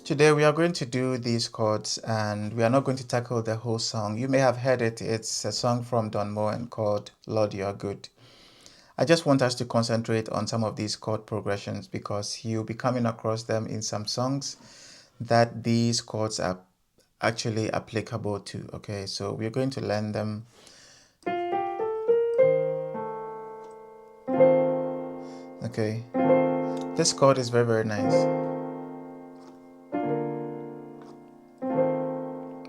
Today we are going to do these chords and we are not going to tackle the whole song. You may have heard it. It's a song from Don Moen called Lord You Are Good. I just want us to concentrate on some of these chord progressions because you'll be coming across them in some songs that these chords are actually applicable to. Okay, so we're going to learn them. Okay, this chord is very, very nice.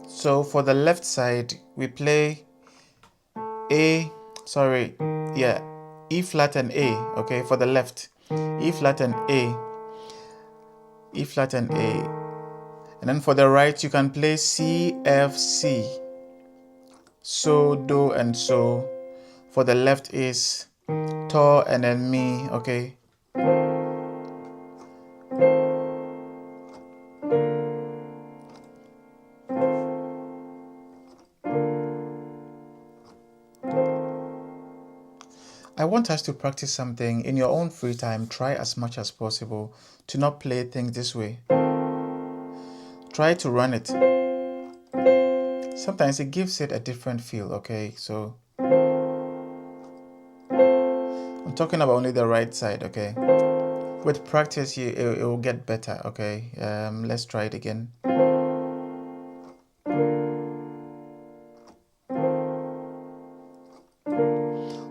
So for the left side, we play E flat and A, okay, for the left. E flat and A, E flat and A. And then for the right, you can play C, F, C. So, Do, and So. For the left is To and then Mi, okay. I want us to practice something in your own free time. Try as much as possible to not play things this way. Try to run it. Sometimes it gives it a different feel, okay? So I'm talking about only the right side, okay? With practice, it will get better, okay? Let's try it again.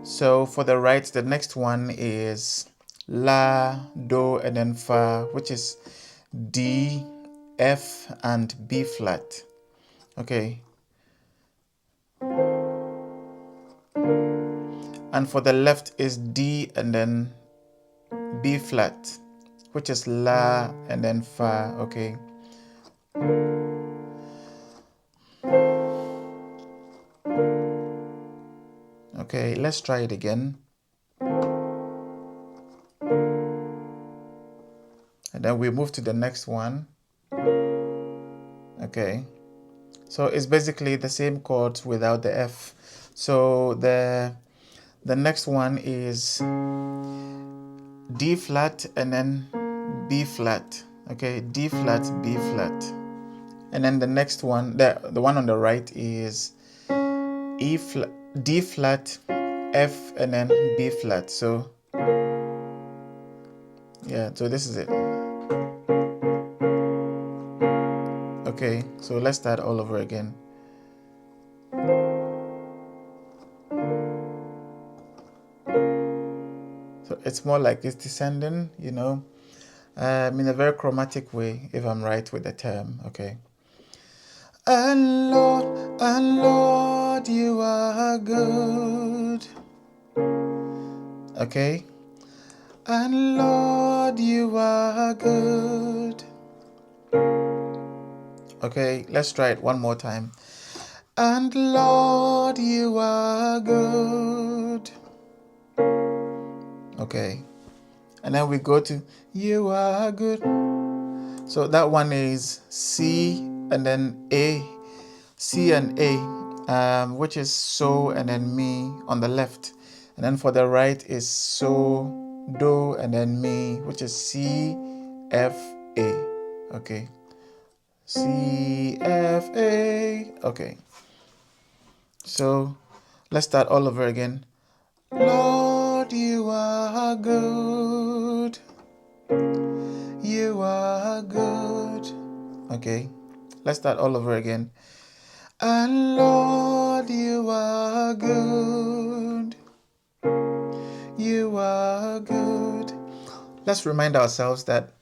So for the right, the next one is La, Do, and then Fa, which is D, F, and B flat. Okay. And for the left is D and then B flat, which is La and then Fa. Okay. Okay, let's try it again. And then we move to the next one. Okay. So it's basically the same chords without the F. So the next one is D flat and then B flat. Okay, D flat, B flat. And then the next one, the one on the right is E flat, D flat, F, and then B flat. So yeah, so this is it. Okay, so let's start all over again. So it's more like it's descending, you know, in a very chromatic way, if I'm right with the term. Okay. And Lord, you are good. Okay. And Lord, you are good. Okay, let's try it one more time. And Lord, you are good. Okay. And then we go to You are good. So that one is C and then A. C and A, which is So and then Mi on the left. And then for the right is So, Do, and then Mi, which is C, F, A. Okay. C, F, A. Okay. So let's start all over again. Lord, you are good. You are good. Okay. Let's start all over again. And Lord, you are good. You are good. Let's remind ourselves that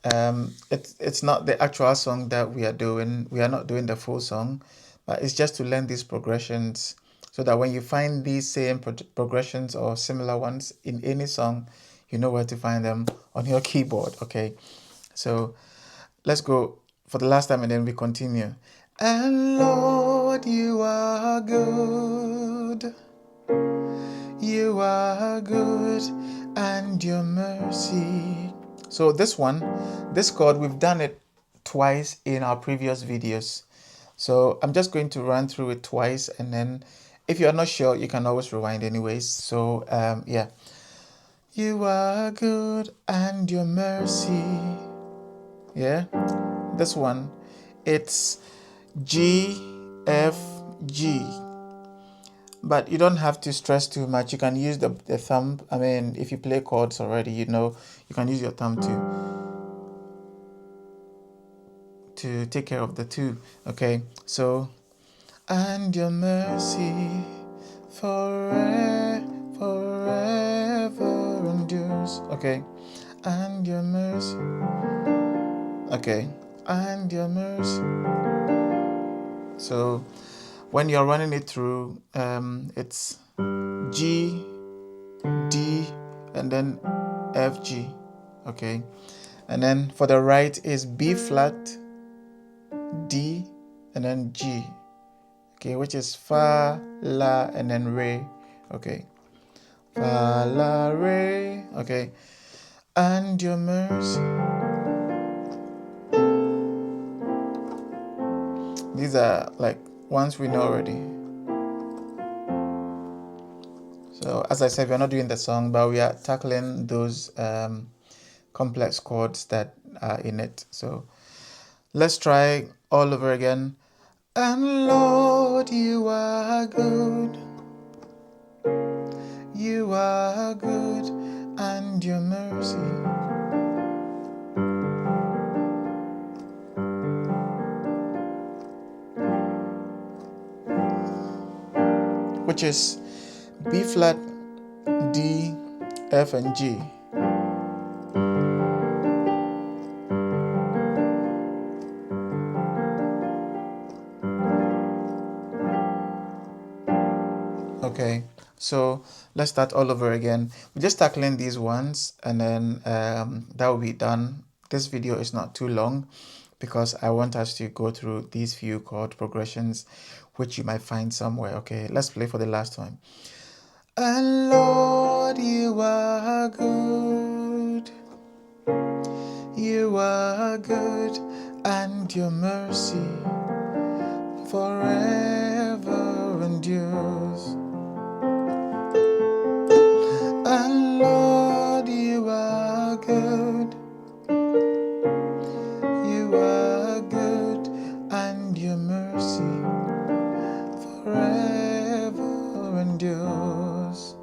it's not the actual song that we are doing. We are not doing the full song, but it's just to learn these progressions so that when you find these same progressions or similar ones in any song, you know where to find them on your keyboard. Okay, so let's go for the last time and then we continue. And Lord, you are good. You are good and your mercy. So this chord, we've done it twice in our previous videos. So I'm just going to run through it twice, and then if you're not sure, you can always rewind anyways. So yeah. You are good and your mercy. Yeah. this one, it's G, F, G. But you don't have to stress too much. You can use the thumb. I mean, if you play chords already, you know, you can use your thumb to take care of the two. Okay, so, and your mercy forever endures. Okay, and your mercy. Okay, and your mercy. So when you're running it through, it's G, D, and then F, G. Okay, and then for the right is B flat, D, and then G. Okay, which is Fa, La, and then Re. Okay, Fa, La, Re. Okay, and your mercy. These are like ones we know already. So as I said, we're not doing the song, but we are tackling those complex chords that are in it. So let's try all over again. And Lord, you are good. You are good, and your mercy. Which is B flat, D, F, and G. Okay, so let's start all over again. We're just tackling these ones, and then that will be done. This video is not too long because I want us to go through these few chord progressions, which you might find somewhere. Okay, let's play for the last time. And Lord, you are good. You are good, and your mercy forever endures. And Lord, you are good. You are good, and your mercy forever endures.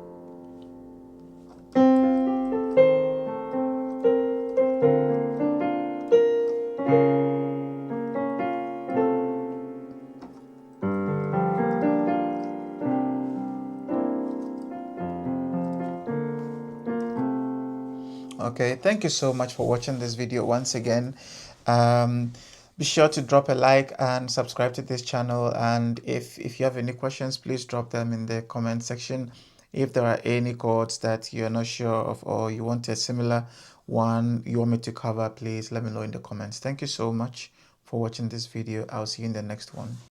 Okay, thank you so much for watching this video once again. Be sure to drop a like and subscribe to this channel, and if you have any questions, please drop them in the comment section. If there are any chords that you're not sure of, or you want a similar one you want me to cover, please let me know in the comments. Thank you so much for watching this video. I'll see you in the next one.